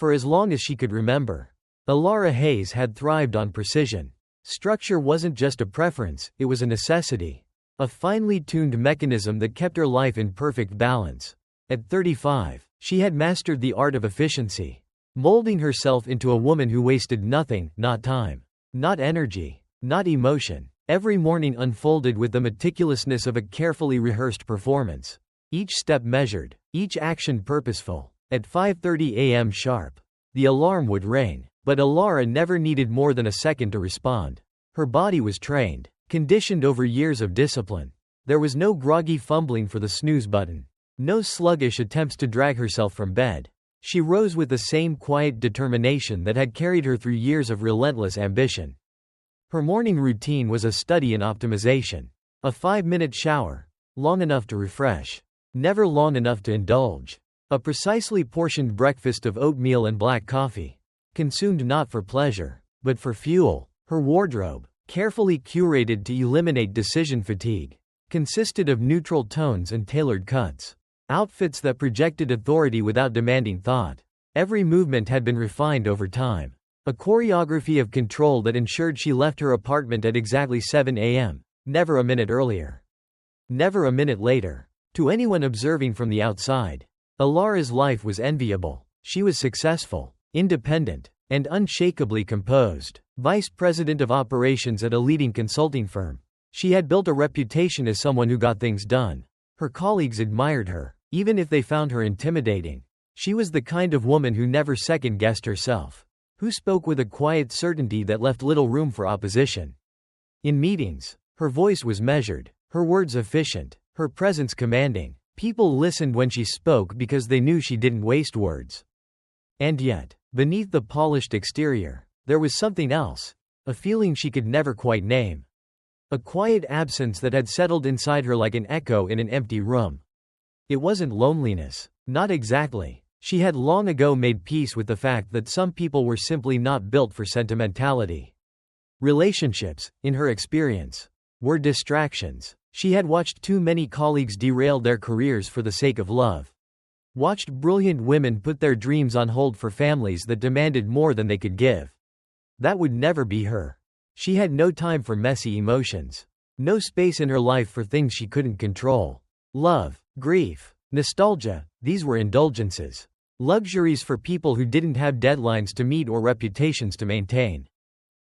For as long as she could remember, Alara Hayes had thrived on precision. Structure wasn't just a preference, it was a necessity. A finely tuned mechanism that kept her life in perfect balance. At 35, she had mastered the art of efficiency, molding herself into a woman who wasted nothing, not time, not energy, not emotion. Every morning unfolded with the meticulousness of a carefully rehearsed performance. Each step measured, each action purposeful. At 5:30 a.m. sharp, the alarm would ring, but Alara never needed more than a second to respond. Her body was trained, conditioned over years of discipline. There was no groggy fumbling for the snooze button, no sluggish attempts to drag herself from bed. She rose with the same quiet determination that had carried her through years of relentless ambition. Her morning routine was a study in optimization. A 5-minute shower, long enough to refresh, never long enough to indulge. A precisely portioned breakfast of oatmeal and black coffee, consumed not for pleasure, but for fuel. Her wardrobe, carefully curated to eliminate decision fatigue, consisted of neutral tones and tailored cuts. Outfits that projected authority without demanding thought. Every movement had been refined over time. A choreography of control that ensured she left her apartment at exactly 7 a.m., never a minute earlier, never a minute later. To anyone observing from the outside, Alara's life was enviable. She was successful, independent, and unshakably composed. Vice president of operations at a leading consulting firm. She had built a reputation as someone who got things done. Her colleagues admired her, even if they found her intimidating. She was the kind of woman who never second-guessed herself, who spoke with a quiet certainty that left little room for opposition. In meetings, her voice was measured, her words efficient, her presence commanding. People listened when she spoke because they knew she didn't waste words. And yet, beneath the polished exterior, there was something else, a feeling she could never quite name. A quiet absence that had settled inside her like an echo in an empty room. It wasn't loneliness, not exactly. She had long ago made peace with the fact that some people were simply not built for sentimentality. Relationships, in her experience, were distractions. She had watched too many colleagues derail their careers for the sake of love. Watched brilliant women put their dreams on hold for families that demanded more than they could give. That would never be her. She had no time for messy emotions. No space in her life for things she couldn't control. Love, grief, nostalgia, these were indulgences. Luxuries for people who didn't have deadlines to meet or reputations to maintain.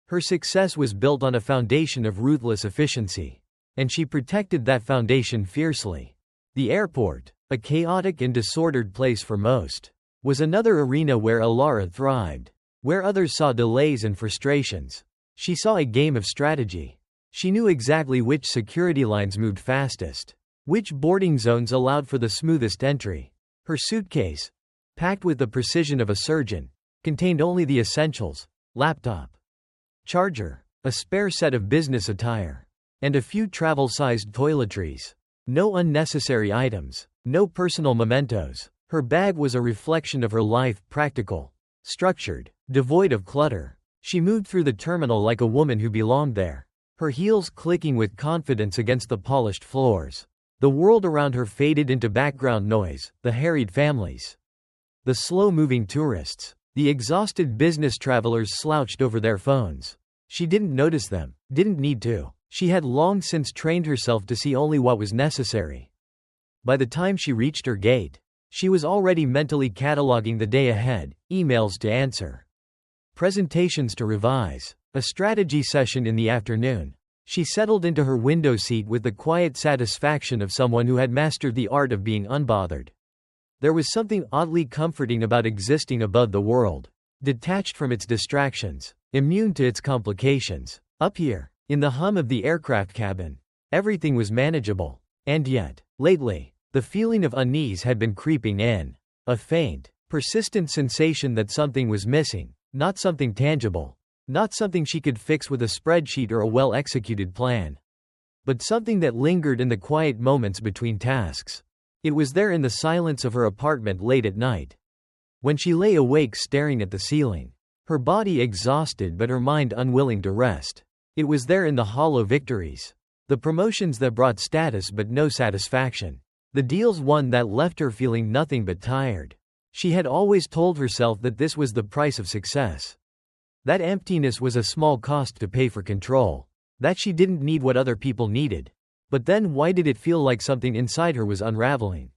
Her success was built on a foundation of ruthless efficiency. And she protected that foundation fiercely. The airport, a chaotic and disordered place for most, was another arena where Alara thrived. Where others saw delays and frustrations, she saw a game of strategy. She knew exactly which security lines moved fastest, which boarding zones allowed for the smoothest entry. Her suitcase, packed with the precision of a surgeon, contained only the essentials: laptop, charger, a spare set of business attire, and a few travel-sized toiletries. No unnecessary items, no personal mementos. Her bag was a reflection of her life, practical, structured, devoid of clutter. She moved through the terminal like a woman who belonged there, her heels clicking with confidence against the polished floors. The world around her faded into background noise, the harried families, the slow-moving tourists, the exhausted business travelers slouched over their phones. She didn't notice them, didn't need to. She had long since trained herself to see only what was necessary. By the time she reached her gate, she was already mentally cataloging the day ahead, emails to answer, presentations to revise, a strategy session in the afternoon. She settled into her window seat with the quiet satisfaction of someone who had mastered the art of being unbothered. There was something oddly comforting about existing above the world, detached from its distractions, immune to its complications. Up here, in the hum of the aircraft cabin, everything was manageable. And yet, lately, the feeling of unease had been creeping in. A faint, persistent sensation that something was missing, not something tangible, not something she could fix with a spreadsheet or a well-executed plan, but something that lingered in the quiet moments between tasks. It was there in the silence of her apartment late at night, when she lay awake staring at the ceiling, her body exhausted but her mind unwilling to rest. It was there in the hollow victories, the promotions that brought status but no satisfaction, the deals won that left her feeling nothing but tired. She had always told herself that this was the price of success. That emptiness was a small cost to pay for control. That she didn't need what other people needed. But then why did it feel like something inside her was unraveling?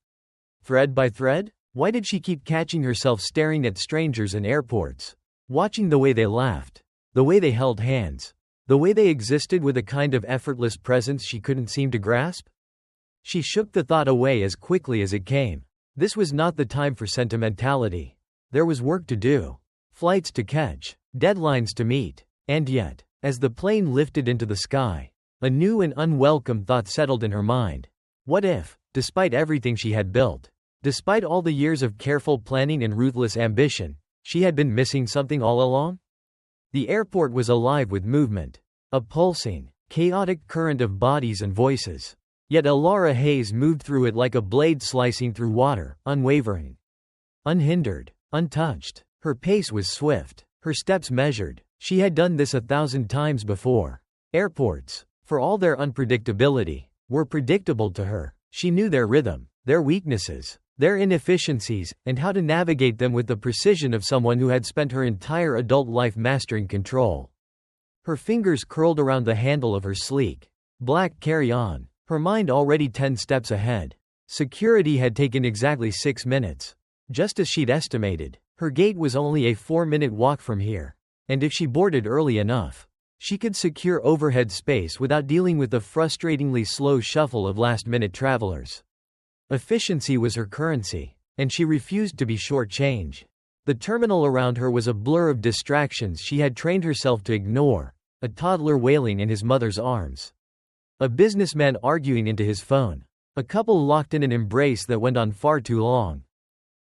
Thread by thread? Why did she keep catching herself staring at strangers in airports? Watching the way they laughed. The way they held hands. The way they existed with a kind of effortless presence she couldn't seem to grasp? She shook the thought away as quickly as it came. This was not the time for sentimentality. There was work to do. Flights to catch. Deadlines to meet. And yet, as the plane lifted into the sky, a new and unwelcome thought settled in her mind. What if, despite everything she had built, despite all the years of careful planning and ruthless ambition, she had been missing something all along? The airport was alive with movement. A pulsing, chaotic current of bodies and voices. Yet Alara Hayes moved through it like a blade slicing through water, unwavering. Unhindered. Untouched. Her pace was swift. Her steps measured. She had done this 1,000 times before. Airports, for all their unpredictability, were predictable to her. She knew their rhythm, their weaknesses, their inefficiencies, and how to navigate them with the precision of someone who had spent her entire adult life mastering control. Her fingers curled around the handle of her sleek, black carry-on, her mind already 10 steps ahead. Security had taken exactly 6 minutes. Just as she'd estimated, her gate was only a 4-minute walk from here. And if she boarded early enough, she could secure overhead space without dealing with the frustratingly slow shuffle of last-minute travelers. Efficiency was her currency, and she refused to be short-change. The terminal around her was a blur of distractions she had trained herself to ignore, a toddler wailing in his mother's arms. A businessman arguing into his phone. A couple locked in an embrace that went on far too long.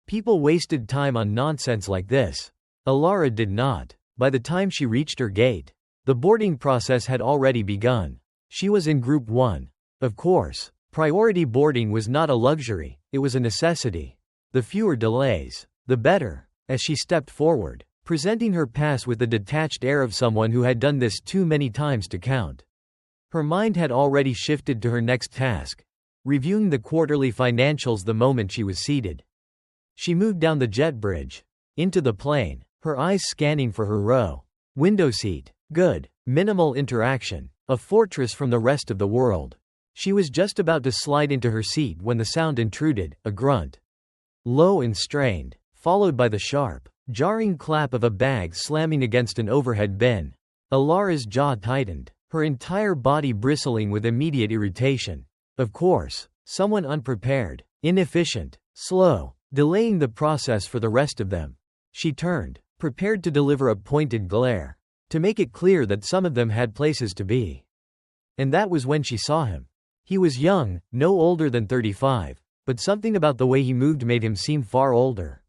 People wasted time on nonsense like this. Alara did not. By the time she reached her gate, the boarding process had already begun. She was in Group 1. Of course, priority boarding was not a luxury, it was a necessity. The fewer delays, the better. As she stepped forward, presenting her pass with the detached air of someone who had done this too many times to count. Her mind had already shifted to her next task, reviewing the quarterly financials the moment she was seated. She moved down the jet bridge, into the plane, her eyes scanning for her row. Window seat. Good. Minimal interaction. A fortress from the rest of the world. She was just about to slide into her seat when the sound intruded, a grunt. Low and strained, followed by the sharp, jarring clap of a bag slamming against an overhead bin. Alara's jaw tightened, her entire body bristling with immediate irritation. Of course, someone unprepared, inefficient, slow, delaying the process for the rest of them. She turned, prepared to deliver a pointed glare, to make it clear that some of them had places to be. And that was when she saw him. He was young, no older than 35, but something about the way he moved made him seem far older.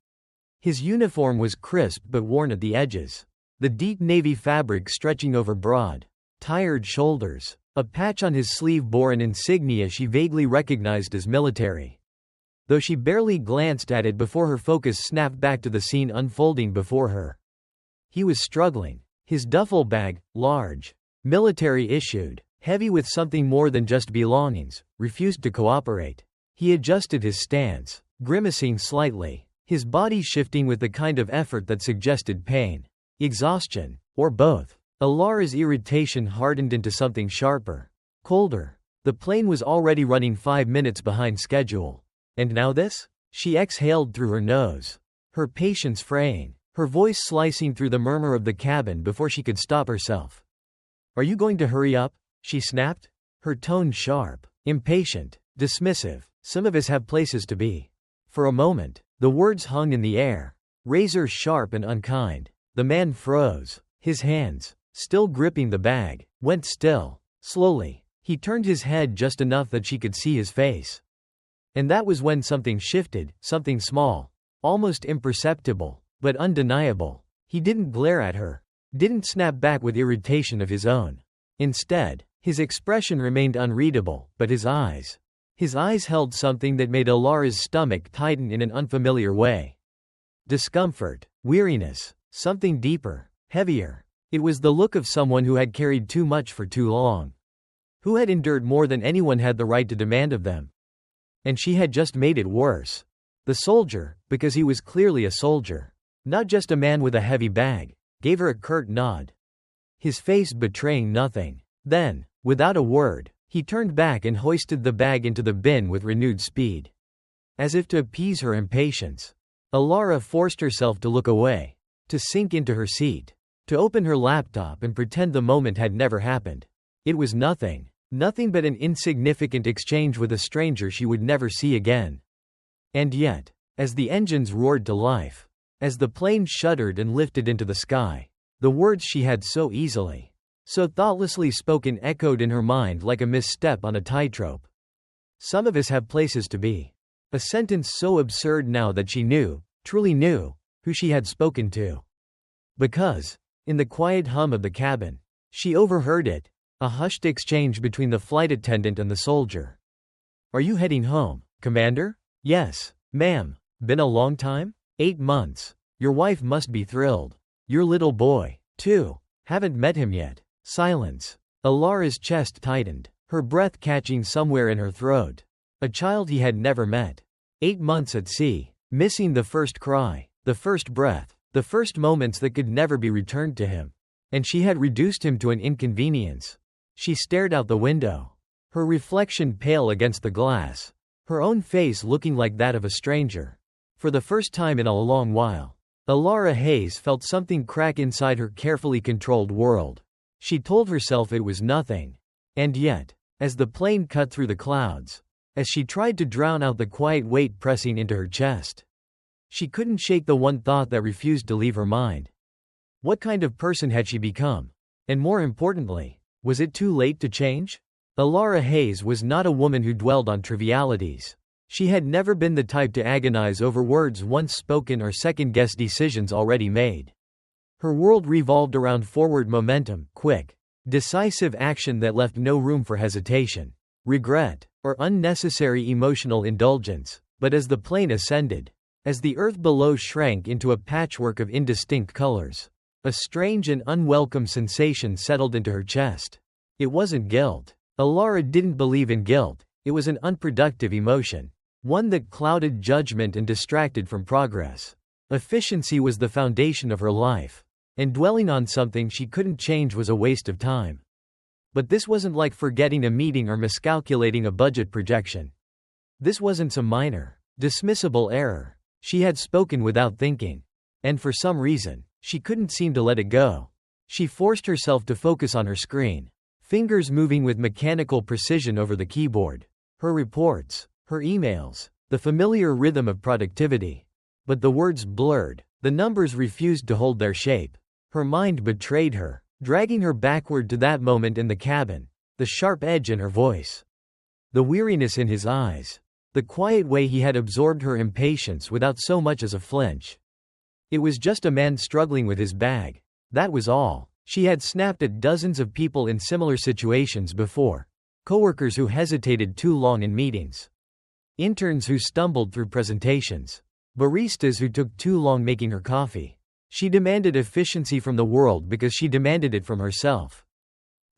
His uniform was crisp but worn at the edges, the deep navy fabric stretching over broad, tired shoulders. A patch on his sleeve bore an insignia she vaguely recognized as military. Though she barely glanced at it before her focus snapped back to the scene unfolding before her. He was struggling. His duffel bag, large, military-issued, heavy with something more than just belongings, refused to cooperate. He adjusted his stance, grimacing slightly, his body shifting with the kind of effort that suggested pain, exhaustion, or both. Alara's irritation hardened into something sharper, colder. The plane was already running 5 minutes behind schedule. And now this? She exhaled through her nose, her patience fraying, her voice slicing through the murmur of the cabin before she could stop herself. Are you going to hurry up? She snapped, her tone sharp, impatient, dismissive. Some of us have places to be. For a moment, the words hung in the air, razor sharp and unkind. The man froze, his hands, still gripping the bag, went still. Slowly, he turned his head just enough that she could see his face. And that was when something shifted, something small, almost imperceptible, but undeniable. He didn't glare at her, didn't snap back with irritation of his own. Instead, his expression remained unreadable, but his eyes held something that made Alara's stomach tighten in an unfamiliar way. Discomfort, weariness, something deeper, heavier. It was the look of someone who had carried too much for too long, who had endured more than anyone had the right to demand of them. And she had just made it worse. The soldier, because he was clearly a soldier, not just a man with a heavy bag, gave her a curt nod, his face betraying nothing. Then, without a word, he turned back and hoisted the bag into the bin with renewed speed. As if to appease her impatience, Alara forced herself to look away, to sink into her seat, to open her laptop and pretend the moment had never happened. It was nothing but an insignificant exchange with a stranger she would never see again. And yet, as the engines roared to life, as the plane shuddered and lifted into the sky, the words she had so easily, so thoughtlessly spoken echoed in her mind like a misstep on a tightrope. Some of us have places to be. A sentence so absurd now that she knew, truly knew, who she had spoken to. Because, in the quiet hum of the cabin, she overheard it, a hushed exchange between the flight attendant and the soldier. "Are you heading home, Commander?" "Yes, ma'am. Been a long time?" 8 months. "Your wife must be thrilled. Your little boy, too. Haven't met him yet." Silence. Alara's chest tightened, her breath catching somewhere in her throat. A child he had never met. 8 months at sea, missing the first cry, the first breath, the first moments that could never be returned to him. And she had reduced him to an inconvenience. She stared out the window, her reflection pale against the glass, her own face looking like that of a stranger. For the first time in a long while, Alara Hayes felt something crack inside her carefully controlled world. She told herself it was nothing. And yet, as the plane cut through the clouds, as she tried to drown out the quiet weight pressing into her chest, she couldn't shake the one thought that refused to leave her mind. What kind of person had she become? And more importantly, was it too late to change? Alara Hayes was not a woman who dwelled on trivialities. She had never been the type to agonize over words once spoken or second-guess decisions already made. Her world revolved around forward momentum, quick, decisive action that left no room for hesitation, regret, or unnecessary emotional indulgence. But as the plane ascended, as the earth below shrank into a patchwork of indistinct colors, a strange and unwelcome sensation settled into her chest. It wasn't guilt. Alara didn't believe in guilt. It was an unproductive emotion, one that clouded judgment and distracted from progress. Efficiency was the foundation of her life, and dwelling on something she couldn't change was a waste of time. But this wasn't like forgetting a meeting or miscalculating a budget projection. This wasn't some minor, dismissible error. She had spoken without thinking, and for some reason, she couldn't seem to let it go. She forced herself to focus on her screen, fingers moving with mechanical precision over the keyboard. Her reports, her emails, the familiar rhythm of productivity. But the words blurred, the numbers refused to hold their shape. Her mind betrayed her, dragging her backward to that moment in the cabin, the sharp edge in her voice, the weariness in his eyes, the quiet way he had absorbed her impatience without so much as a flinch. It was just a man struggling with his bag. That was all. She had snapped at dozens of people in similar situations before. Coworkers who hesitated too long in meetings. Interns who stumbled through presentations. Baristas who took too long making her coffee. She demanded efficiency from the world because she demanded it from herself.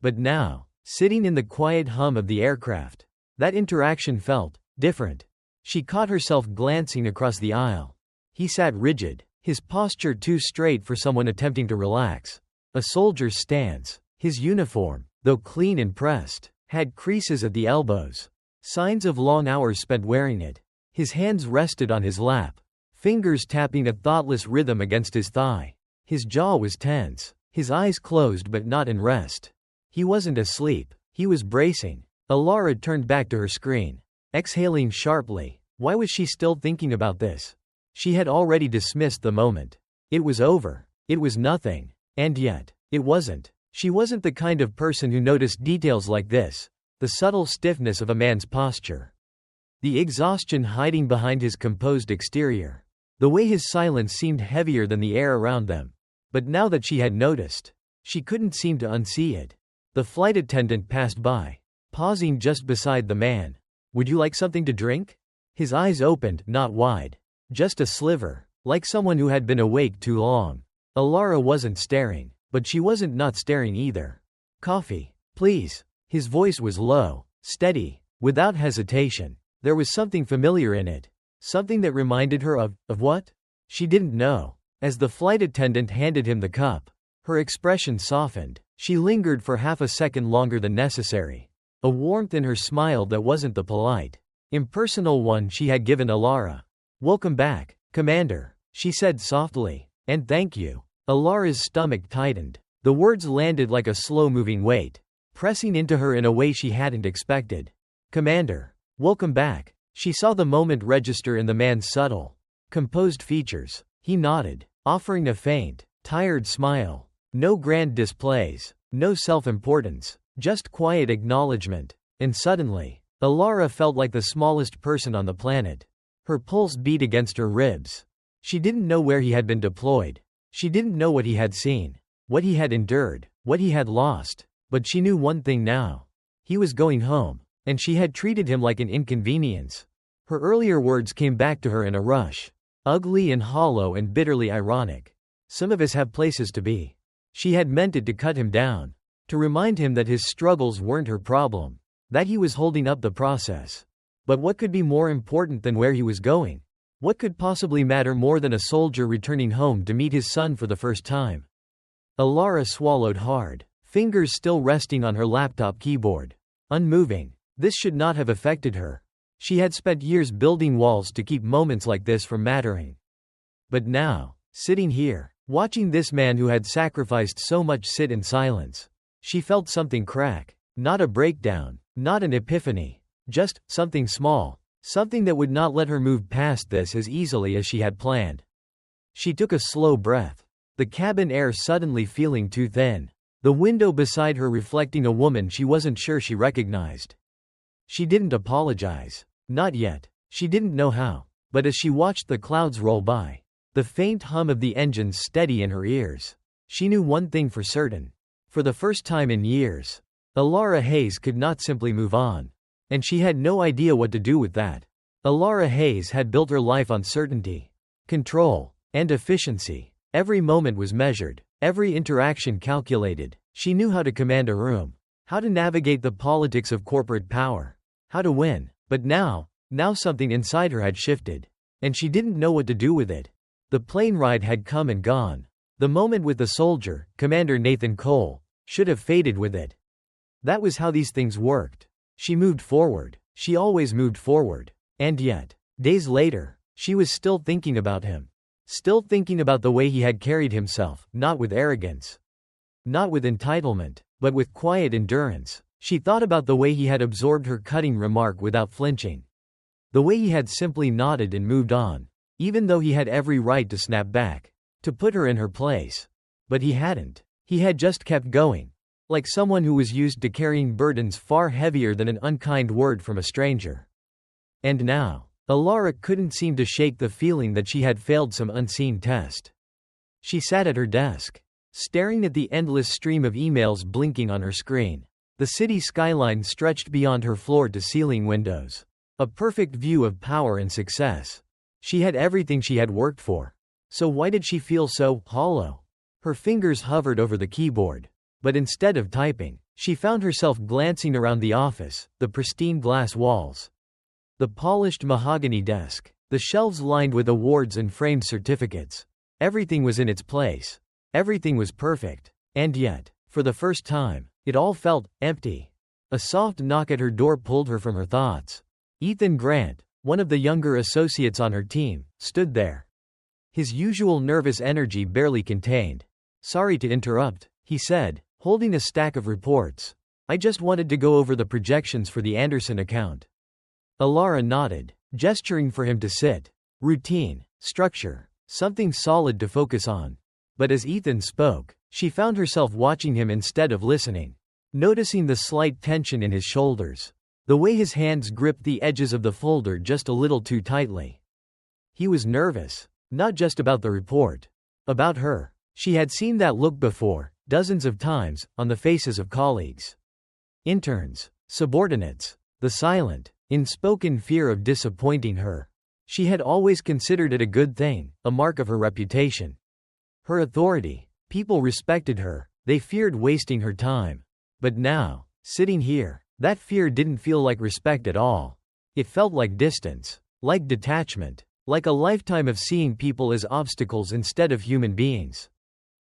But now, sitting in the quiet hum of the aircraft, that interaction felt different. She caught herself glancing across the aisle. He sat rigid, his posture too straight for someone attempting to relax. A soldier's stance. His uniform, though clean and pressed, had creases at the elbows, signs of long hours spent wearing it. His hands rested on his lap, fingers tapping a thoughtless rhythm against his thigh. His jaw was tense, his eyes closed but not in rest. He wasn't asleep, he was bracing. Alara turned back to her screen, exhaling sharply. Why was she still thinking about this? She had already dismissed the moment. It was over. It was nothing. And yet, it wasn't. She wasn't the kind of person who noticed details like this. The subtle stiffness of a man's posture. The exhaustion hiding behind his composed exterior. The way his silence seemed heavier than the air around them. But now that she had noticed, she couldn't seem to unsee it. The flight attendant passed by, pausing just beside the man. "Would you like something to drink?" His eyes opened, not wide. Just a sliver, like someone who had been awake too long. Alara wasn't staring, but she wasn't not staring either. "Coffee, please." His voice was low, steady, without hesitation. There was something familiar in it. Something that reminded her of what? She didn't know. As the flight attendant handed him the cup, her expression softened. She lingered for half a second longer than necessary. A warmth in her smile that wasn't the polite, impersonal one she had given Alara. "Welcome back, Commander," she said softly. "And thank you." Alara's stomach tightened. The words landed like a slow-moving weight, pressing into her in a way she hadn't expected. "Commander, welcome back." She saw the moment register in the man's subtle, composed features. He nodded, offering a faint, tired smile. No grand displays, no self-importance, just quiet acknowledgement. And suddenly, Alara felt like the smallest person on the planet. Her pulse beat against her ribs. She didn't know where he had been deployed. She didn't know what he had seen, what he had endured, what he had lost. But she knew one thing now. He was going home, and she had treated him like an inconvenience. Her earlier words came back to her in a rush. Ugly and hollow and bitterly ironic. Some of us have places to be. She had meant it to cut him down. To remind him that his struggles weren't her problem. That he was holding up the process. But what could be more important than where he was going? What could possibly matter more than a soldier returning home to meet his son for the first time? Alara swallowed hard, fingers still resting on her laptop keyboard. Unmoving. This should not have affected her. She had spent years building walls to keep moments like this from mattering. But now, sitting here, watching this man who had sacrificed so much sit in silence, she felt something crack. Not a breakdown, not an epiphany, just something small, something that would not let her move past this as easily as she had planned. She took a slow breath, the cabin air suddenly feeling too thin, the window beside her reflecting a woman she wasn't sure she recognized. She didn't apologize. Not yet. She didn't know how. But as she watched the clouds roll by, the faint hum of the engines steady in her ears, she knew one thing for certain. For the first time in years, Alara Hayes could not simply move on. And she had no idea what to do with that. Alara Hayes had built her life on certainty, control, and efficiency. Every moment was measured, every interaction calculated. She knew how to command a room, how to navigate the politics of corporate power, how to win. But now something inside her had shifted. And she didn't know what to do with it. The plane ride had come and gone. The moment with the soldier, Commander Nathan Cole, should have faded with it. That was how these things worked. She moved forward. She always moved forward. And yet, days later, she was still thinking about him. Still thinking about the way he had carried himself, not with arrogance, not with entitlement, but with quiet endurance. She thought about the way he had absorbed her cutting remark without flinching. The way he had simply nodded and moved on, even though he had every right to snap back, to put her in her place. But he hadn't. He had just kept going, like someone who was used to carrying burdens far heavier than an unkind word from a stranger. And now, Alara couldn't seem to shake the feeling that she had failed some unseen test. She sat at her desk, staring at the endless stream of emails blinking on her screen. The city skyline stretched beyond her floor-to-ceiling windows. A perfect view of power and success. She had everything she had worked for. So why did she feel so hollow? Her fingers hovered over the keyboard. But instead of typing, she found herself glancing around the office, the pristine glass walls, the polished mahogany desk, the shelves lined with awards and framed certificates. Everything was in its place. Everything was perfect. And yet, for the first time, it all felt empty. A soft knock at her door pulled her from her thoughts. Ethan Grant, one of the younger associates on her team, stood there. His usual nervous energy barely contained. "Sorry to interrupt," he said, holding a stack of reports. "I just wanted to go over the projections for the Anderson account." Alara nodded, gesturing for him to sit. Routine, structure, something solid to focus on. But as Ethan spoke, she found herself watching him instead of listening. Noticing the slight tension in his shoulders. The way his hands gripped the edges of the folder just a little too tightly. He was nervous, not just about the report. About her. She had seen that look before, dozens of times, on the faces of colleagues. Interns, subordinates, the silent, unspoken fear of disappointing her. She had always considered it a good thing, a mark of her reputation. Her authority. People respected her, they feared wasting her time. But now, sitting here, that fear didn't feel like respect at all. It felt like distance. Like detachment. Like a lifetime of seeing people as obstacles instead of human beings.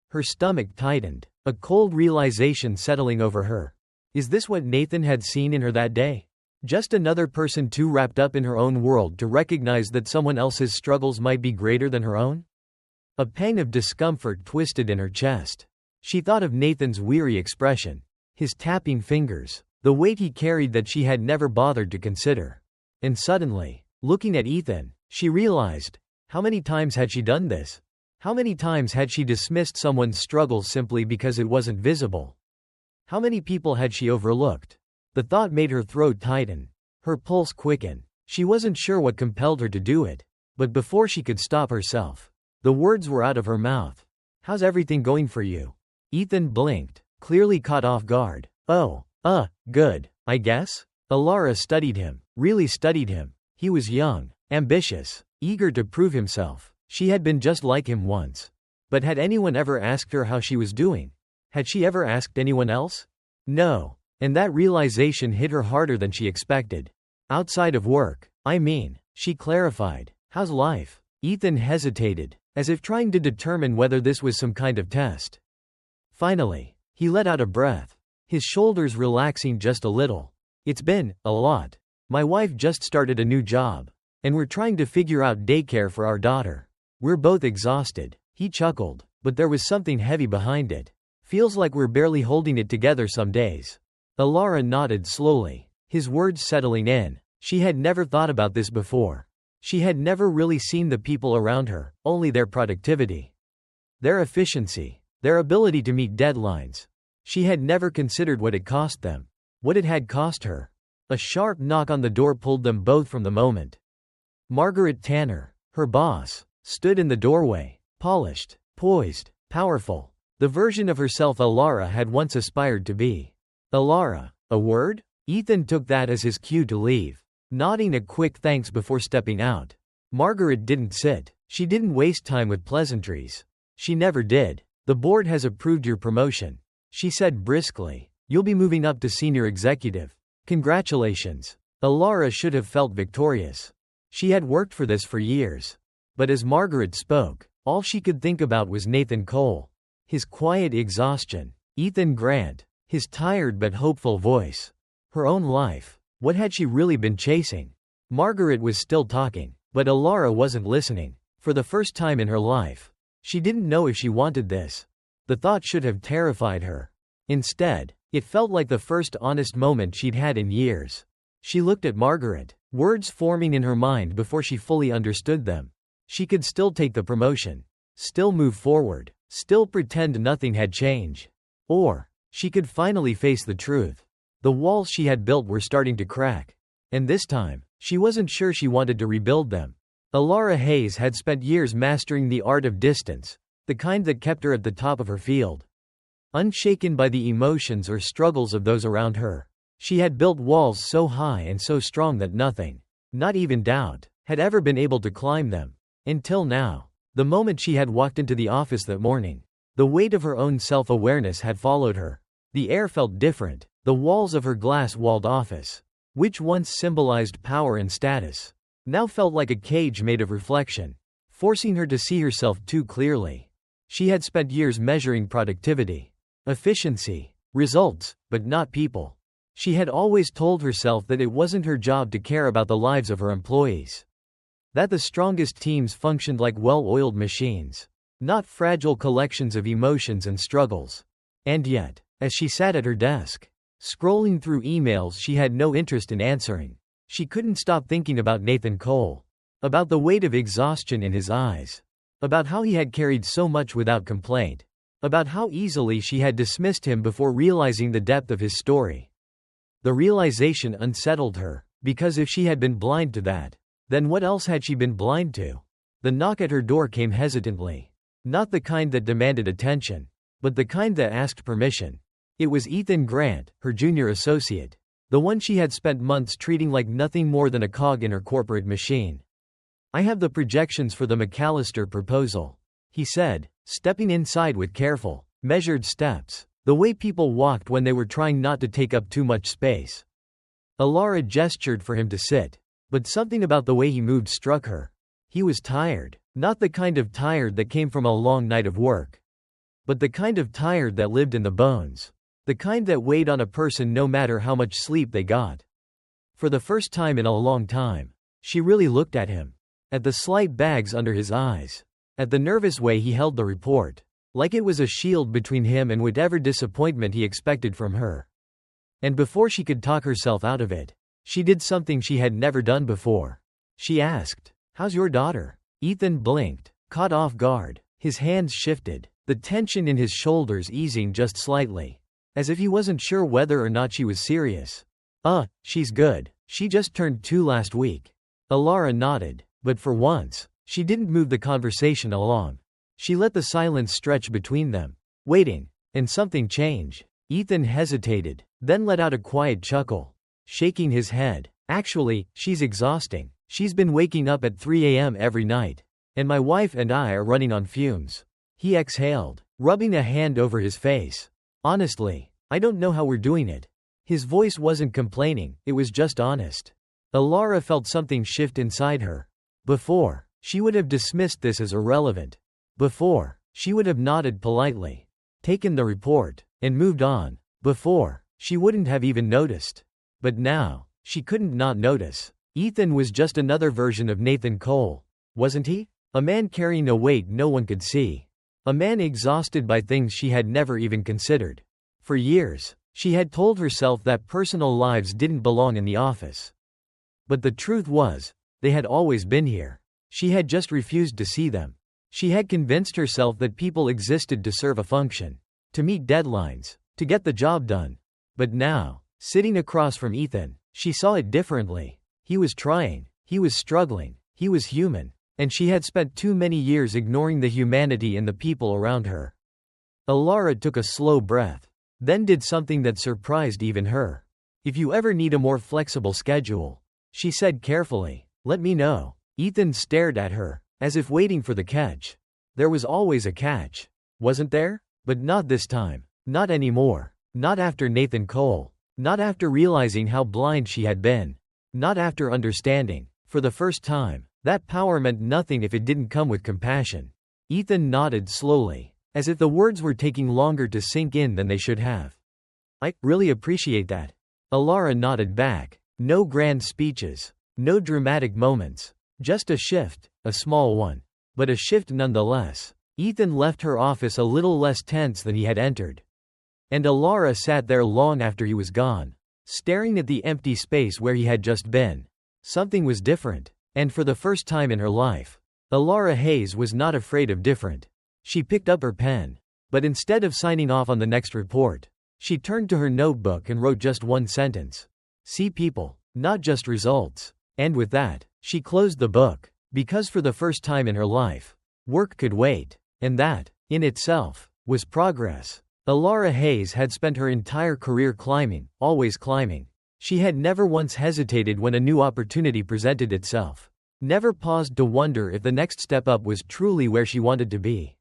Her stomach tightened, a cold realization settling over her. Is this what Nathan had seen in her that day? Just another person too wrapped up in her own world to recognize that someone else's struggles might be greater than her own? A pang of discomfort twisted in her chest. She thought of Nathan's weary expression, his tapping fingers, the weight he carried that she had never bothered to consider. And suddenly, looking at Ethan, she realized, how many times had she done this? How many times had she dismissed someone's struggles simply because it wasn't visible? How many people had she overlooked? The thought made her throat tighten, her pulse quicken. She wasn't sure what compelled her to do it, but before she could stop herself, the words were out of her mouth. How's everything going for you? Ethan blinked, clearly caught off guard. Oh, good, I guess? Alara studied him, really studied him. He was young, ambitious, eager to prove himself. She had been just like him once. But had anyone ever asked her how she was doing? Had she ever asked anyone else? No. And that realization hit her harder than she expected. Outside of work, I mean, she clarified. How's life? Ethan hesitated, as if trying to determine whether this was some kind of test. Finally, he let out a breath, his shoulders relaxing just a little. It's been a lot. My wife just started a new job, and we're trying to figure out daycare for our daughter. We're both exhausted. He chuckled, but there was something heavy behind it. Feels like we're barely holding it together some days. Alara nodded slowly, his words settling in. She had never thought about this before. She had never really seen the people around her, only their productivity, their efficiency, their ability to meet deadlines. She had never considered what it cost them, what it had cost her. A sharp knock on the door pulled them both from the moment. Margaret Tanner, her boss, stood in the doorway, polished, poised, powerful, the version of herself Alara had once aspired to be. Alara, a word? Ethan took that as his cue to leave, nodding a quick thanks before stepping out. Margaret didn't sit. She didn't waste time with pleasantries. She never did. The board has approved your promotion, she said briskly. You'll be moving up to senior executive. Congratulations. Alara should have felt victorious. She had worked for this for years. But as Margaret spoke, all she could think about was Nathan Cole. His quiet exhaustion. Ethan Grant. His tired but hopeful voice. Her own life. What had she really been chasing? Margaret was still talking, but Alara wasn't listening. For the first time in her life, she didn't know if she wanted this. The thought should have terrified her. Instead, it felt like the first honest moment she'd had in years. She looked at Margaret, words forming in her mind before she fully understood them. She could still take the promotion, still move forward, still pretend nothing had changed. Or, she could finally face the truth. The walls she had built were starting to crack. And this time, she wasn't sure she wanted to rebuild them. Alara Hayes had spent years mastering the art of distance, the kind that kept her at the top of her field. Unshaken by the emotions or struggles of those around her. She had built walls so high and so strong that nothing, not even doubt, had ever been able to climb them. Until now, the moment she had walked into the office that morning, the weight of her own self-awareness had followed her. The air felt different. The walls of her glass-walled office, which once symbolized power and status, now felt like a cage made of reflection, forcing her to see herself too clearly. She had spent years measuring productivity, efficiency, results, but not people. She had always told herself that it wasn't her job to care about the lives of her employees. That the strongest teams functioned like well-oiled machines, not fragile collections of emotions and struggles. And yet, as she sat at her desk, scrolling through emails she had no interest in answering, she couldn't stop thinking about Nathan Cole, about the weight of exhaustion in his eyes, about how he had carried so much without complaint, about how easily she had dismissed him before realizing the depth of his story. The realization unsettled her, because if she had been blind to that, then what else had she been blind to? The knock at her door came hesitantly, not the kind that demanded attention, but the kind that asked permission. It was Ethan Grant, her junior associate, the one she had spent months treating like nothing more than a cog in her corporate machine. I have the projections for the McAllister proposal, he said, stepping inside with careful, measured steps, the way people walked when they were trying not to take up too much space. Alara gestured for him to sit, But something about the way he moved struck her. He was tired. Not the kind of tired that came from a long night of work, but the kind of tired that lived in the bones. The kind that weighed on a person no matter how much sleep they got. For the first time in a long time, she really looked at him. At the slight bags under his eyes. At the nervous way he held the report. Like it was a shield between him and whatever disappointment he expected from her. And before she could talk herself out of it, she did something she had never done before. She asked, "How's your daughter?" Ethan blinked, caught off guard. His hands shifted, the tension in his shoulders easing just slightly. As if he wasn't sure whether or not she was serious. She's good. She just turned 2 last week. Alara nodded, but for once, she didn't move the conversation along. She let the silence stretch between them, waiting, and something change. Ethan hesitated, then let out a quiet chuckle, shaking his head. Actually, she's exhausting. She's been waking up at 3 a.m. every night. And my wife and I are running on fumes. He exhaled, rubbing a hand over his face. Honestly, I don't know how we're doing it. His voice wasn't complaining, it was just honest. Alara felt something shift inside her. Before, she would have dismissed this as irrelevant. Before, she would have nodded politely, taken the report, and moved on. Before, she wouldn't have even noticed. But now, she couldn't not notice. Ethan was just another version of Nathan Cole, wasn't he? A man carrying a weight no one could see. A man exhausted by things she had never even considered. For years, she had told herself that personal lives didn't belong in the office. But the truth was, they had always been here. She had just refused to see them. She had convinced herself that people existed to serve a function, to meet deadlines, to get the job done. But now, sitting across from Ethan, she saw it differently. He was trying, he was struggling, he was human. And she had spent too many years ignoring the humanity in the people around her. Alara took a slow breath, then did something that surprised even her. "If you ever need a more flexible schedule," she said carefully, "let me know." Ethan stared at her, as if waiting for the catch. There was always a catch, wasn't there? But not this time. Not anymore. Not after Nathan Cole. Not after realizing how blind she had been. Not after understanding, for the first time, that power meant nothing if it didn't come with compassion. Ethan nodded slowly, as if the words were taking longer to sink in than they should have. "I really appreciate that." Alara nodded back. No grand speeches. No dramatic moments. Just a shift, a small one. But a shift nonetheless. Ethan left her office a little less tense than he had entered. And Alara sat there long after he was gone, staring at the empty space where he had just been. Something was different. And for the first time in her life, Alara Hayes was not afraid of different. She picked up her pen. But instead of signing off on the next report, she turned to her notebook and wrote just one sentence. "See people, not just results." And with that, she closed the book. Because for the first time in her life, work could wait. And that, in itself, was progress. Alara Hayes had spent her entire career climbing, always climbing. She had never once hesitated when a new opportunity presented itself. Never paused to wonder if the next step up was truly where she wanted to be.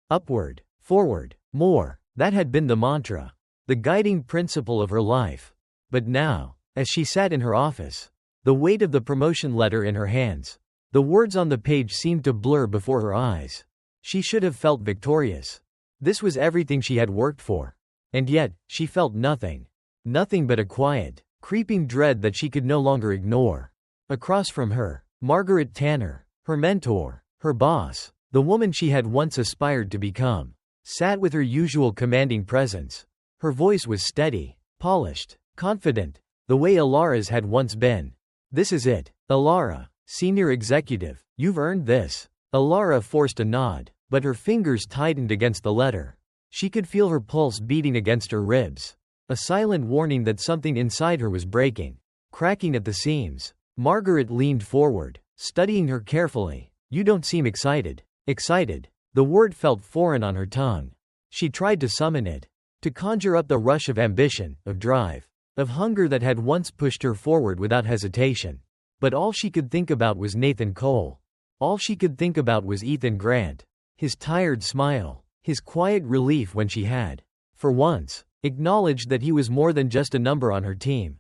Upward, forward, more. That had been the mantra, the guiding principle of her life. But now, as she sat in her office, the weight of the promotion letter in her hands, the words on the page seemed to blur before her eyes. She should have felt victorious. This was everything she had worked for. And yet, she felt nothing. Nothing but a quiet, creeping dread that she could no longer ignore. Across from her, Margaret Tanner, her mentor, her boss, the woman she had once aspired to become, sat with her usual commanding presence. Her voice was steady, polished, confident, the way Alara's had once been. "This is it, Alara, senior executive, you've earned this." Alara forced a nod, but her fingers tightened against the letter. She could feel her pulse beating against her ribs. A silent warning that something inside her was breaking, cracking at the seams. Margaret leaned forward, studying her carefully. "You don't seem excited." Excited. The word felt foreign on her tongue. She tried to summon it, to conjure up the rush of ambition, of drive, of hunger that had once pushed her forward without hesitation. But all she could think about was Nathan Cole. All she could think about was Ethan Grant. His tired smile, his quiet relief when she had, for once, acknowledged that he was more than just a number on her team.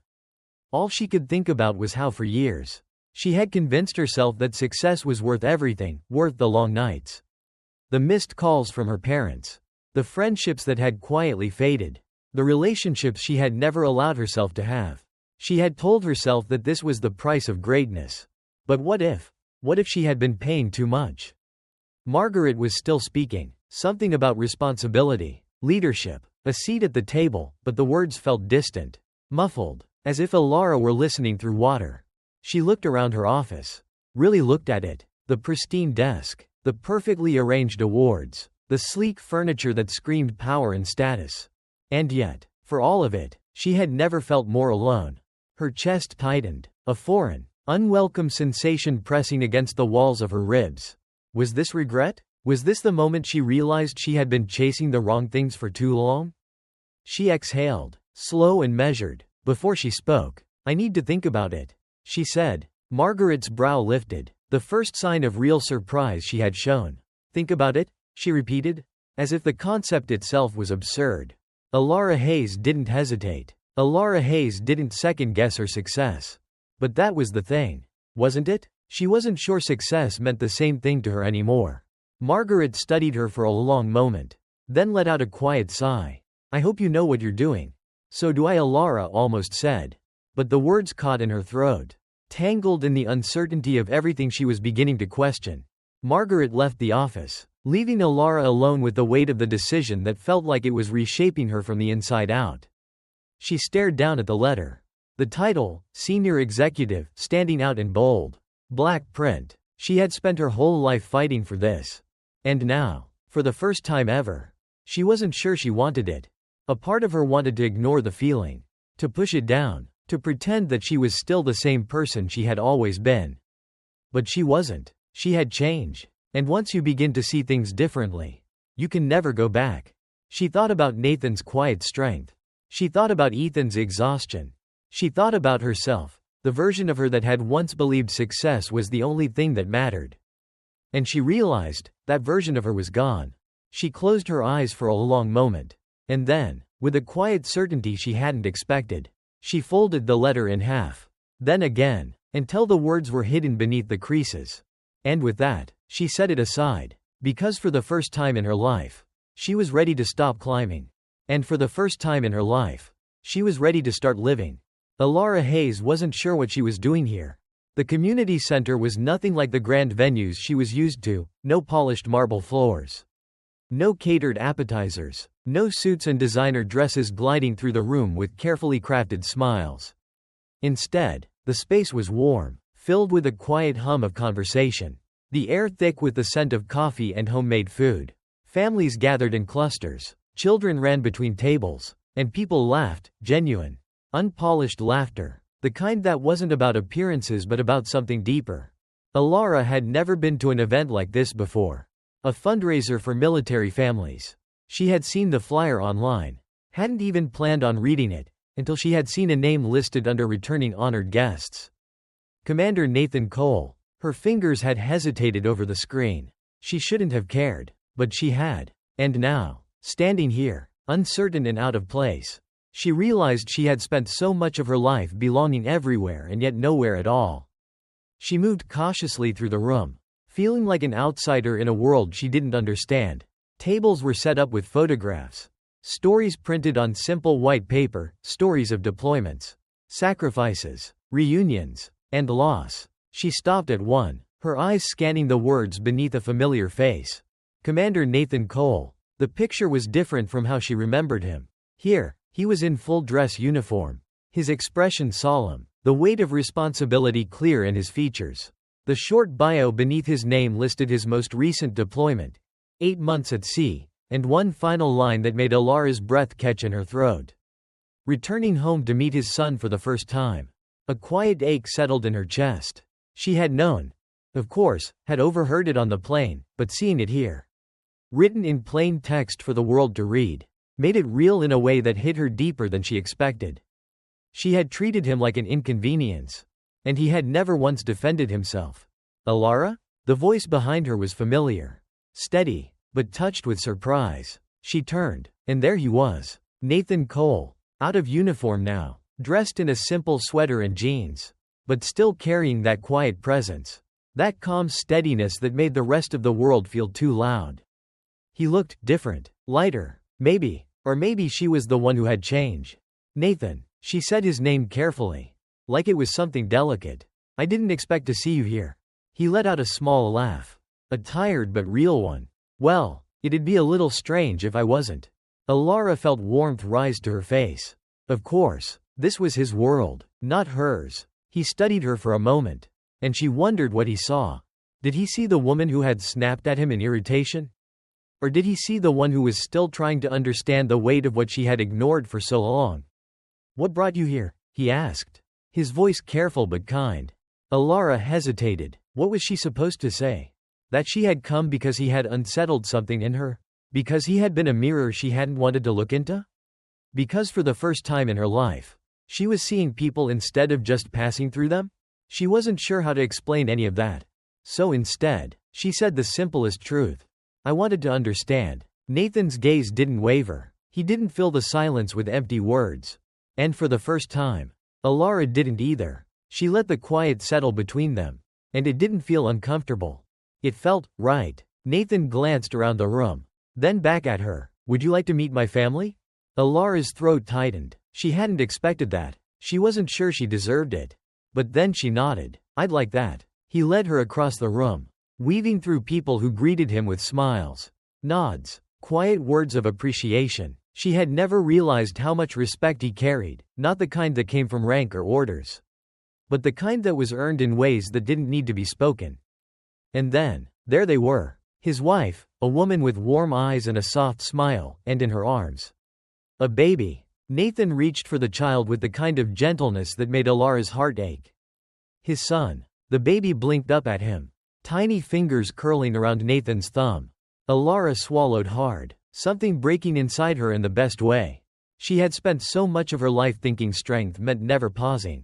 All she could think about was how for years, She had convinced herself that success was worth everything, worth the long nights, the missed calls from her parents, the friendships that had quietly faded, the relationships she had never allowed herself to have. She had told herself that this was the price of greatness. But what if? What if she had been paying too much? Margaret was still speaking, something about responsibility, leadership, a seat at the table, but the words felt distant, muffled, as if Alara were listening through water. She looked around her office. Really looked at it. The pristine desk, the perfectly arranged awards, the sleek furniture that screamed power and status. And yet, for all of it, she had never felt more alone. Her chest tightened, a foreign, unwelcome sensation pressing against the walls of her ribs. Was this regret? Was this the moment she realized she had been chasing the wrong things for too long? She exhaled, slow and measured, before she spoke. I need to think about it, she said. Margaret's brow lifted, the first sign of real surprise she had shown. Think about it? She repeated, as if the concept itself was absurd. Alara Hayes didn't hesitate. Alara Hayes didn't second-guess her success. But that was the thing, wasn't it? She wasn't sure success meant the same thing to her anymore. Margaret studied her for a long moment, then let out a quiet sigh. I hope you know what you're doing. So do I, Alara almost said. But the words caught in her throat, tangled in the uncertainty of everything she was beginning to question. Margaret left the office, leaving Alara alone with the weight of the decision that felt like it was reshaping her from the inside out. She stared down at the letter. The title, Senior Executive, standing out in bold, black print. She had spent her whole life fighting for this. And now, for the first time ever, she wasn't sure she wanted it. A part of her wanted to ignore the feeling, to push it down, to pretend that she was still the same person she had always been. But she wasn't. She had changed. And once you begin to see things differently, you can never go back. She thought about Nathan's quiet strength. She thought about Ethan's exhaustion. She thought about herself, the version of her that had once believed success was the only thing that mattered. And she realized, that version of her was gone. She closed her eyes for a long moment. And then, with a quiet certainty she hadn't expected, she folded the letter in half. Then again, until the words were hidden beneath the creases. And with that, she set it aside. Because for the first time in her life, she was ready to stop climbing. And for the first time in her life, she was ready to start living. Alara Hayes wasn't sure what she was doing here. The community center was nothing like the grand venues she was used to, no polished marble floors, no catered appetizers, no suits and designer dresses gliding through the room with carefully crafted smiles. Instead, the space was warm, filled with a quiet hum of conversation, the air thick with the scent of coffee and homemade food. Families gathered in clusters, children ran between tables, and people laughed, genuine, unpolished laughter, the kind that wasn't about appearances but about something deeper. Alara had never been to an event like this before. A fundraiser for military families. She had seen the flyer online, hadn't even planned on reading it, until she had seen a name listed under returning honored guests. Commander Nathan Cole. Her fingers had hesitated over the screen. She shouldn't have cared, but she had. And now, standing here, uncertain and out of place, she realized she had spent so much of her life belonging everywhere and yet nowhere at all. She moved cautiously through the room, feeling like an outsider in a world she didn't understand. Tables were set up with photographs, stories printed on simple white paper, stories of deployments, sacrifices, reunions, and loss. She stopped at one, her eyes scanning the words beneath a familiar face. Commander Nathan Cole. The picture was different from how she remembered him. Here, he was in full dress uniform, his expression solemn, the weight of responsibility clear in his features. The short bio beneath his name listed his most recent deployment, 8 months at sea, and one final line that made Alara's breath catch in her throat. Returning home to meet his son for the first time. A quiet ache settled in her chest. She had known, of course, had overheard it on the plane, but seeing it here, written in plain text for the world to read, made it real in a way that hit her deeper than she expected. She had treated him like an inconvenience, and he had never once defended himself. Alara? The voice behind her was familiar, steady, but touched with surprise. She turned, and there he was, Nathan Cole, out of uniform now, dressed in a simple sweater and jeans. but still carrying that quiet presence. That calm steadiness that made the rest of the world feel too loud. He looked different, lighter, maybe, or maybe she was the one who had changed. Nathan, she said his name carefully, like it was something delicate. I didn't expect to see you here. He let out a small laugh. A tired but real one. Well, it'd be a little strange if I wasn't. Alara felt warmth rise to her face. Of course, this was his world, not hers. He studied her for a moment, and she wondered what he saw. Did he see the woman who had snapped at him in irritation? Or did he see the one who was still trying to understand the weight of what she had ignored for so long? What brought you here? He asked, his voice careful but kind. Alara hesitated. What was she supposed to say? That she had come because he had unsettled something in her? Because he had been a mirror she hadn't wanted to look into? Because for the first time in her life, she was seeing people instead of just passing through them? She wasn't sure how to explain any of that. So instead, she said the simplest truth. I wanted to understand. Nathan's gaze didn't waver. He didn't fill the silence with empty words. And for the first time, Alara didn't either. She let the quiet settle between them. And it didn't feel uncomfortable. It felt right. Nathan glanced around the room, then back at her. Would you like to meet my family? Alara's throat tightened. She hadn't expected that. She wasn't sure she deserved it. But then she nodded. I'd like that. He led her across the room, weaving through people who greeted him with smiles, nods, quiet words of appreciation. She had never realized how much respect he carried, not the kind that came from rank or orders, but the kind that was earned in ways that didn't need to be spoken. And then, there they were, his wife, a woman with warm eyes and a soft smile, and in her arms, a baby. Nathan reached for the child with the kind of gentleness that made Alara's heart ache. His son. The baby blinked up at him, tiny fingers curling around Nathan's thumb. Alara swallowed hard, something breaking inside her in the best way. She had spent so much of her life thinking strength meant never pausing,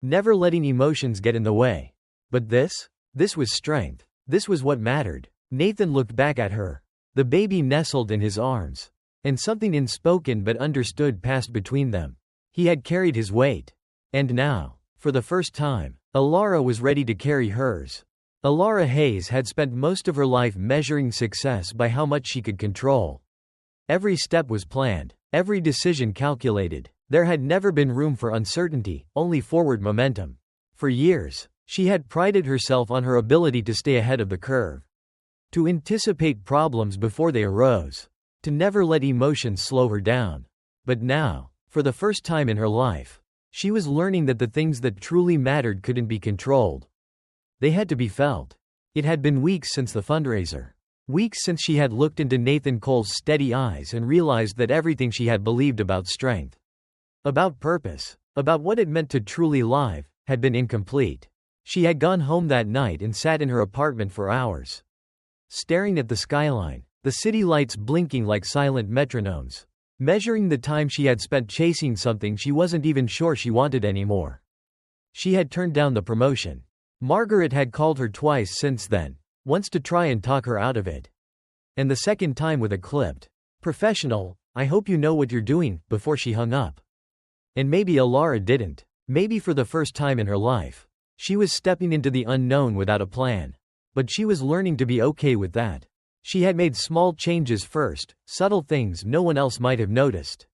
never letting emotions get in the way. But this was strength. This was what mattered. Nathan looked back at her. The baby nestled in his arms, and something unspoken but understood passed between them. He had carried his weight, and now, for the first time, Alara was ready to carry hers. Alara Hayes had spent most of her life measuring success by how much she could control. Every step was planned, every decision calculated. There had never been room for uncertainty, only forward momentum. For years, she had prided herself on her ability to stay ahead of the curve, to anticipate problems before they arose, to never let emotions slow her down. But now, for the first time in her life, she was learning that the things that truly mattered couldn't be controlled. They had to be felt. It had been weeks since the fundraiser. Weeks since she had looked into Nathan Cole's steady eyes and realized that everything she had believed about strength, about purpose, about what it meant to truly live, had been incomplete. She had gone home that night and sat in her apartment for hours, staring at the skyline, the city lights blinking like silent metronomes, measuring the time she had spent chasing something she wasn't even sure she wanted anymore. She had turned down the promotion. Margaret had called her twice since then, once to try and talk her out of it, and the second time with a clipped, "Professional, I hope you know what you're doing," before she hung up. And maybe Alara didn't. Maybe for the first time in her life, she was stepping into the unknown without a plan. But she was learning to be okay with that. She had made small changes first, subtle things no one else might have noticed.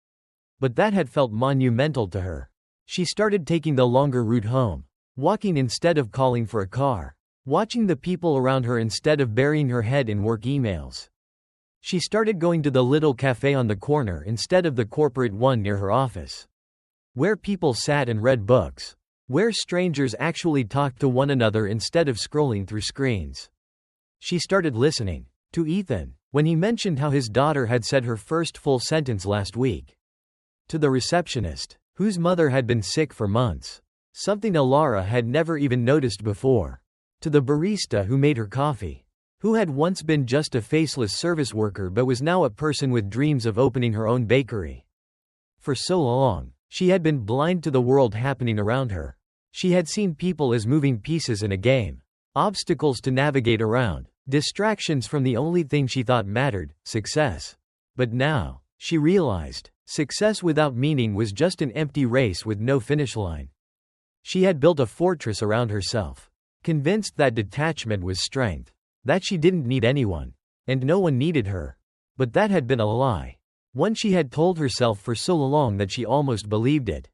But that had felt monumental to her. She started taking the longer route home, walking instead of calling for a car, watching the people around her instead of burying her head in work emails. She started going to the little cafe on the corner instead of the corporate one near her office, where people sat and read books, where strangers actually talked to one another instead of scrolling through screens. She started listening to Ethan, when he mentioned how his daughter had said her first full sentence last week. To the receptionist, whose mother had been sick for months, something Alara had never even noticed before. To the barista who made her coffee, who had once been just a faceless service worker but was now a person with dreams of opening her own bakery. For so long, she had been blind to the world happening around her. She had seen people as moving pieces in a game, obstacles to navigate around, distractions from the only thing she thought mattered, success. But now, she realized, success without meaning was just an empty race with no finish line. She had built a fortress around herself, convinced that detachment was strength, that she didn't need anyone, and no one needed her. But that had been a lie. One she had told herself for so long that she almost believed it.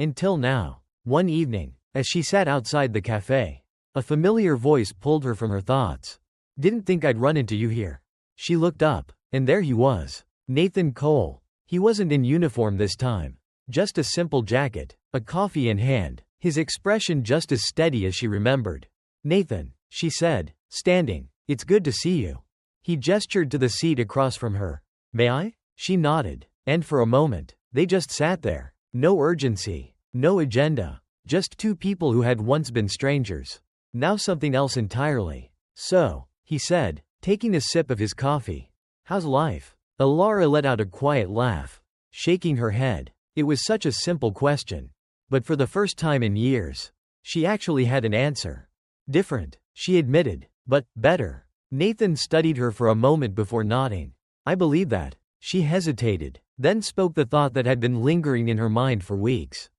Until now. One evening, as she sat outside the cafe, a familiar voice pulled her from her thoughts. "Didn't think I'd run into you here." She looked up, and there he was. Nathan Cole. He wasn't in uniform this time. Just a simple jacket, a coffee in hand, his expression just as steady as she remembered. "Nathan," she said, standing, "it's good to see you." He gestured to the seat across from her. "May I?" She nodded, and for a moment, they just sat there. No urgency, no agenda, just two people who had once been strangers. Now something else entirely. "So," he said, taking a sip of his coffee, "how's life?" Alara let out a quiet laugh, shaking her head. It was such a simple question. But for the first time in years, she actually had an answer. "Different," she admitted, "but better." Nathan studied her for a moment before nodding. "I believe that." She hesitated, then spoke the thought that had been lingering in her mind for weeks.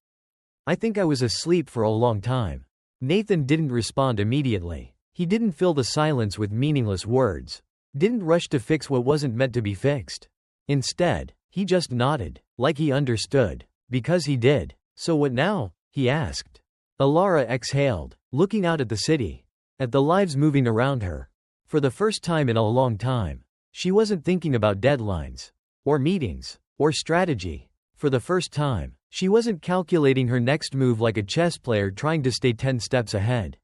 "I think I was asleep for a long time." Nathan didn't respond immediately. He didn't fill the silence with meaningless words. Didn't rush to fix what wasn't meant to be fixed. Instead, he just nodded, like he understood. Because he did. "So what now?" he asked. Alara exhaled, looking out at the city, at the lives moving around her. For the first time in a long time, she wasn't thinking about deadlines, or meetings, or strategy. For the first time, she wasn't calculating her next move like a chess player trying to stay 10 steps ahead.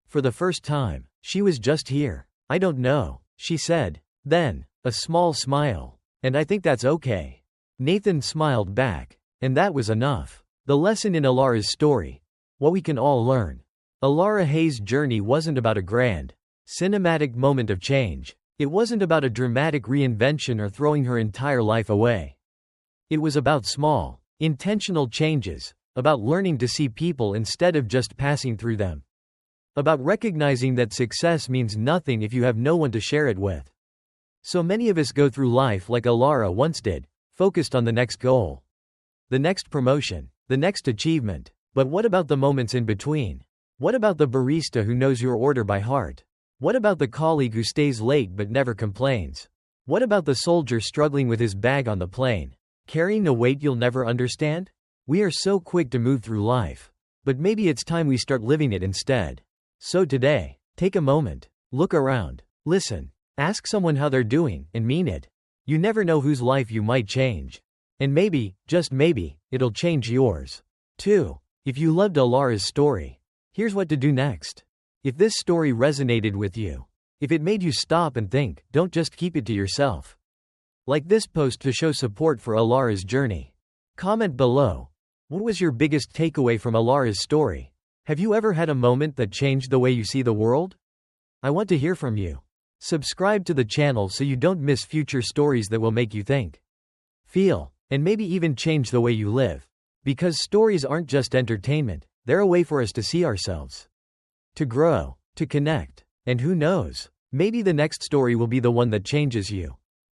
For the first time, she was just here. "I don't know," she said. Then, a small smile. "And I think that's okay." Nathan smiled back. And that was enough. The lesson in Alara's story. What we can all learn. Alara Hayes' journey wasn't about a grand, cinematic moment of change. It wasn't about a dramatic reinvention or throwing her entire life away. It was about small, intentional changes, about learning to see people instead of just passing through them. About recognizing that success means nothing if you have no one to share it with. So many of us go through life like Alara once did, focused on the next goal, the next promotion, the next achievement. But what about the moments in between? What about the barista who knows your order by heart? What about the colleague who stays late but never complains? What about the soldier struggling with his bag on the plane, carrying a weight you'll never understand? We are so quick to move through life. But maybe it's time we start living it instead. So today, take a moment, look around, listen, ask someone how they're doing, and mean it. You never know whose life you might change. And maybe, just maybe, it'll change yours. 2. If you loved Alara's story, here's what to do next. If this story resonated with you, if it made you stop and think, don't just keep it to yourself. Like this post to show support for Alara's journey. Comment below. What was your biggest takeaway from Alara's story? Have you ever had a moment that changed the way you see the world? I want to hear from you. Subscribe to the channel so you don't miss future stories that will make you think, feel, and maybe even change the way you live. Because stories aren't just entertainment, they're a way for us to see ourselves, to grow, to connect, and who knows, maybe the next story will be the one that changes you.